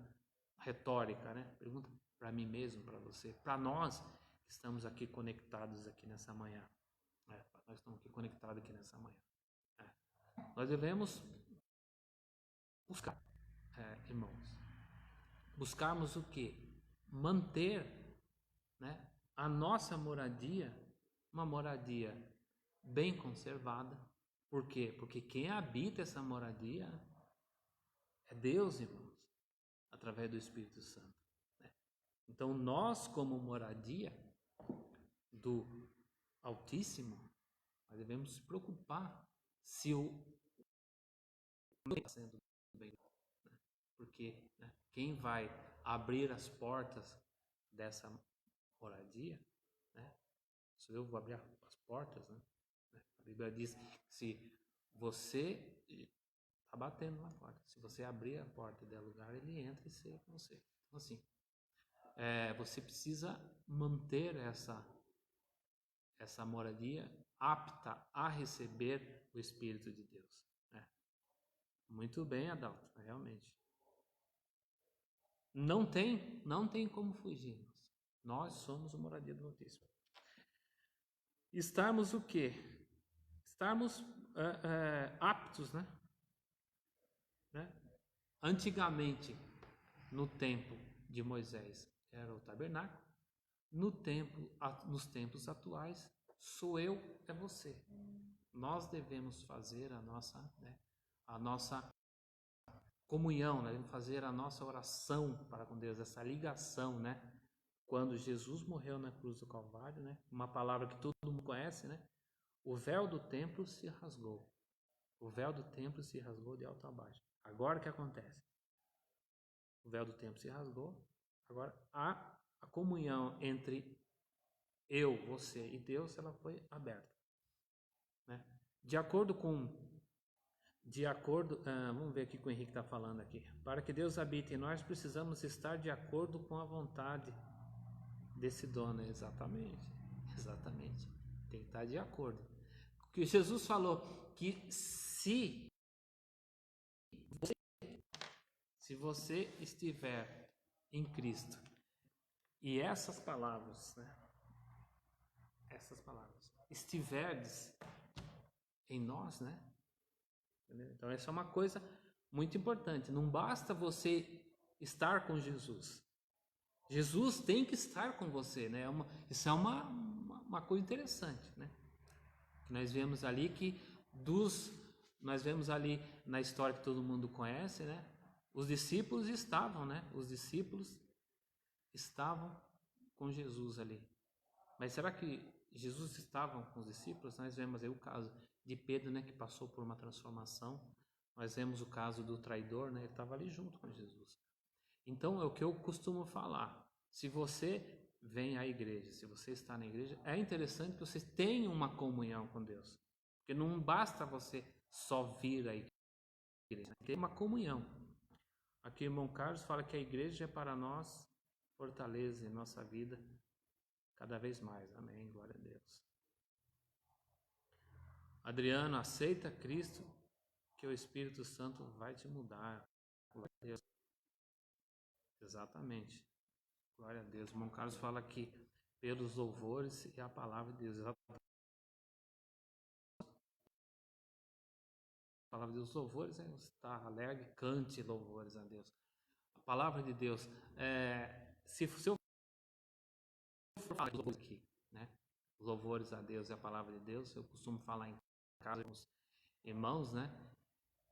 retórica, né? Pergunta para mim mesmo, para você, para nós que estamos aqui conectados aqui nessa manhã. Nós estamos aqui conectados aqui nessa manhã. Nós devemos buscar, irmãos, buscarmos o quê? Manter, né, a nossa moradia, uma moradia bem conservada. Por quê? Porque quem habita essa moradia é Deus, irmãos, através do Espírito Santo. Então, nós, como moradia do Altíssimo, nós devemos se preocupar se o está sendo bem, né? Porque, né, quem vai abrir as portas dessa moradia, né? Se eu vou abrir as portas, né? A Bíblia diz que se você está batendo na porta, se você abrir a porta e der lugar, ele entra e ceia com você. Então, assim, você precisa manter essa moradia apta a receber o Espírito de Deus. Muito bem, Adalto, realmente. Não tem como fugir. Nós somos o moradia do Altíssimo. Estarmos o quê? Estarmos aptos, né? Antigamente, no tempo de Moisés, era o tabernáculo. Nos tempos atuais, sou eu, é você. Nós devemos fazer a nossa comunhão, né? Devemos fazer a nossa oração para com Deus, essa ligação, né? Quando Jesus morreu na cruz do Calvário, né? Uma palavra que todo mundo conhece, né? O véu do templo se rasgou. O véu do templo se rasgou de alto a baixo. Agora o que acontece? O véu do templo se rasgou. Agora a comunhão entre eu, você e Deus, ela foi aberta, né? Vamos ver aqui o que o Henrique está falando aqui. Para que Deus habite em nós, precisamos estar de acordo com a vontade desse dono. Exatamente. Tem que estar de acordo. Porque Jesus falou que se você estiver em Cristo, e essas palavras, né? Estiverdes em nós, né? Entendeu? Então essa é uma coisa muito importante. Não basta você estar com Jesus. Jesus tem que estar com você, né? Isso é uma coisa interessante, né? Nós vemos ali nós vemos ali na história que todo mundo conhece, né? Os discípulos estavam, né? Os discípulos estavam com Jesus ali. Mas será que Jesus estava com os discípulos? Nós vemos aí o caso de Pedro, né, que passou por uma transformação. Nós vemos o caso do traidor, né, ele estava ali junto com Jesus. Então é o que eu costumo falar. Se você vem à igreja, se você está na igreja, é interessante que você tenha uma comunhão com Deus. Porque não basta você só vir à igreja, tem uma comunhão. Aqui o irmão Carlos fala que a igreja é para nós fortaleza em nossa vida cada vez mais. Amém. Glória a Deus. Adriano, aceita Cristo, que o Espírito Santo vai te mudar. Glória a Deus. Exatamente. Glória a Deus. O irmão Carlos fala aqui, pelos louvores e a palavra de Deus. Exatamente. A palavra de Deus, louvores, está alegre, cante louvores a Deus. A palavra de Deus, se eu for falar aqui, né? Louvores a Deus é a palavra de Deus, eu costumo falar em casa com os irmãos, né?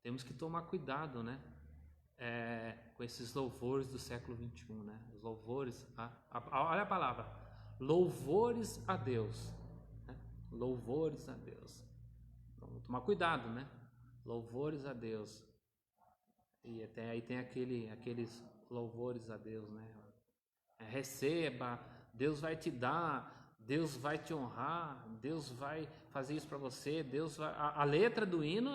Temos que tomar cuidado, né? Com esses louvores do século XXI, né? Os louvores, olha a palavra, louvores a Deus, né? Louvores a Deus. Então, tomar cuidado, né? Louvores a Deus. E até aí tem aqueles louvores a Deus, né? Receba, Deus vai te dar, Deus vai te honrar, Deus vai fazer isso para você, Deus vai... A letra do hino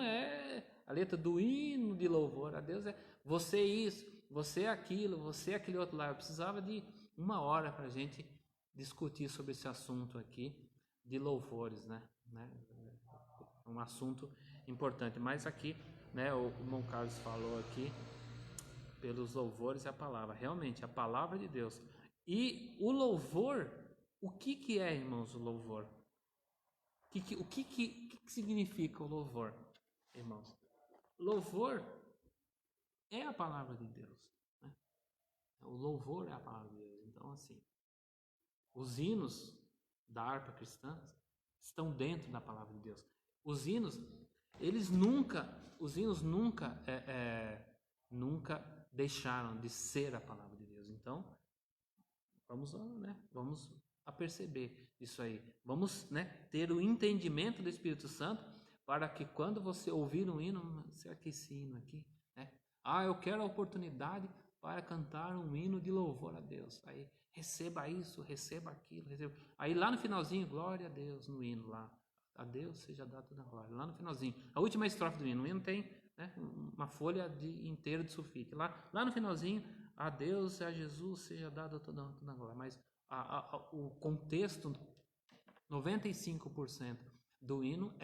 a letra do hino de louvor a Deus é você isso, você aquilo, você aquele outro lá. Eu precisava de 1 hora para a gente discutir sobre esse assunto aqui de louvores, né? Um assunto importante, mas aqui, né, o irmão Carlos falou aqui, pelos louvores e a palavra, realmente, a palavra de Deus. E o louvor, o que é, irmãos, o louvor? O que significa o louvor, irmãos? Louvor é a palavra de Deus, né? O louvor é a palavra de Deus. Então, assim, os hinos da harpa cristã estão dentro da palavra de Deus. Os hinos nunca deixaram de ser a palavra de Deus. Então, vamos a perceber isso aí. Vamos, né, ter o entendimento do Espírito Santo para que quando você ouvir um hino, será que esse hino aqui, né? Eu quero a oportunidade para cantar um hino de louvor a Deus. Aí receba isso, receba aquilo, receba. Aí lá no finalzinho, glória a Deus no hino lá. A Deus seja dada toda a glória. Lá no finalzinho, a última estrofe do hino. O hino tem, né, uma folha inteira de sulfite. Lá no finalzinho, a Deus e a Jesus seja dada toda a glória. Mas o contexto, 95% do hino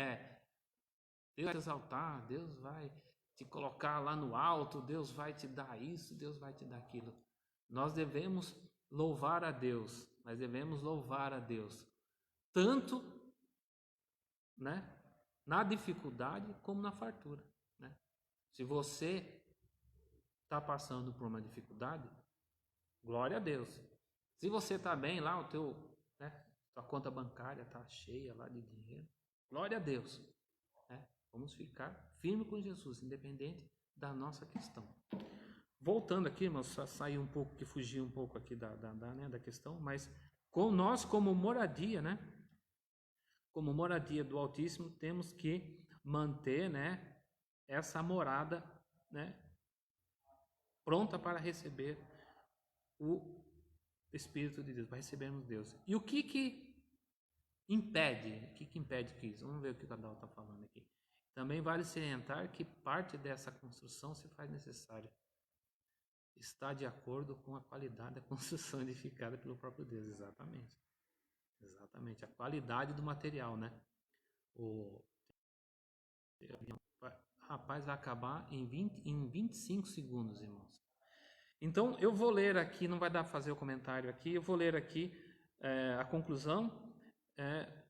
Deus vai te exaltar, Deus vai te colocar lá no alto, Deus vai te dar isso, Deus vai te dar aquilo. Nós devemos louvar a Deus, tanto, né, na dificuldade como na fartura, né? Se você está passando por uma dificuldade, glória a Deus. Se você está bem lá, tua conta bancária está cheia lá de dinheiro, glória a Deus, né? Vamos ficar firme com Jesus, independente da nossa questão. Voltando aqui, irmãos, só sair um pouco, que fugi um pouco aqui da questão, mas nós como moradia, né? Como moradia do Altíssimo, temos que manter, né, essa morada, né, pronta para receber o Espírito de Deus, para recebermos Deus. E o que impede? O que impede isso? Vamos ver o que o Cadal está falando aqui. Também vale salientar que parte dessa construção se faz necessária. Está de acordo com a qualidade da construção edificada pelo próprio Deus. Exatamente. Exatamente. A qualidade do material, né? Rapaz, vai acabar em 25 segundos, irmãos. Então, eu vou ler aqui, não vai dar para fazer o comentário aqui, eu vou ler aqui a conclusão.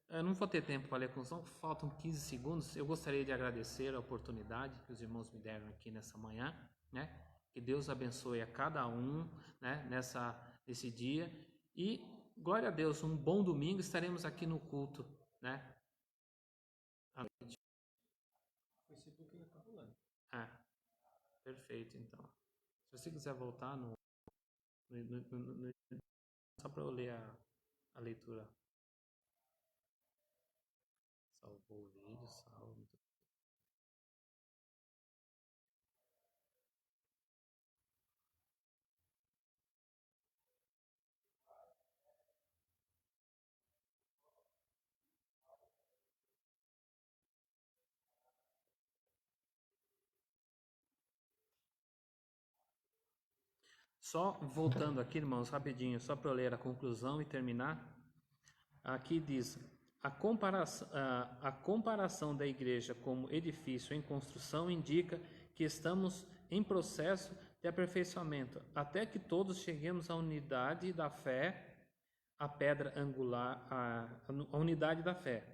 Eu não vou ter tempo para ler a conclusão, faltam 15 segundos. Eu gostaria de agradecer a oportunidade que os irmãos me deram aqui nessa manhã, né? Que Deus abençoe a cada um, né, nesse dia. E, glória a Deus, um bom domingo, estaremos aqui no culto, né? Facebook ainda está rolando. Perfeito, então. Se você quiser voltar só para eu ler a leitura. Salvou o vídeo, salvo. Só voltando aqui, irmãos, rapidinho, só para eu ler a conclusão e terminar. Aqui diz: A comparação da igreja como edifício em construção indica que estamos em processo de aperfeiçoamento, até que todos cheguemos à unidade da fé, a pedra angular, a unidade da fé.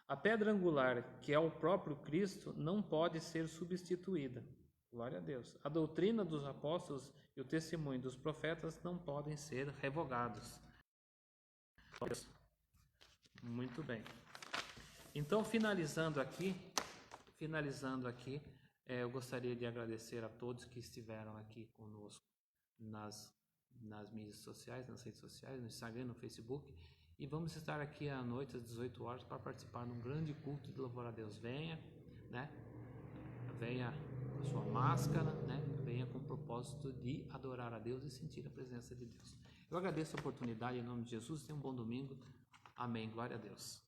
A pedra angular, que é o próprio Cristo, não pode ser substituída. Glória a Deus. A doutrina dos apóstolos e o testemunho dos profetas não podem ser revogados. Muito bem. Então, finalizando aqui, eu gostaria de agradecer a todos que estiveram aqui conosco nas mídias sociais, nas redes sociais, no Instagram, no Facebook. E vamos estar aqui à noite, às 18 horas, para participar de um grande culto de louvor a Deus. Venha, né? Venha com a sua máscara, né? Venha com o propósito de adorar a Deus e sentir a presença de Deus. Eu agradeço a oportunidade em nome de Jesus. Tenha um bom domingo. Amém. Glória a Deus.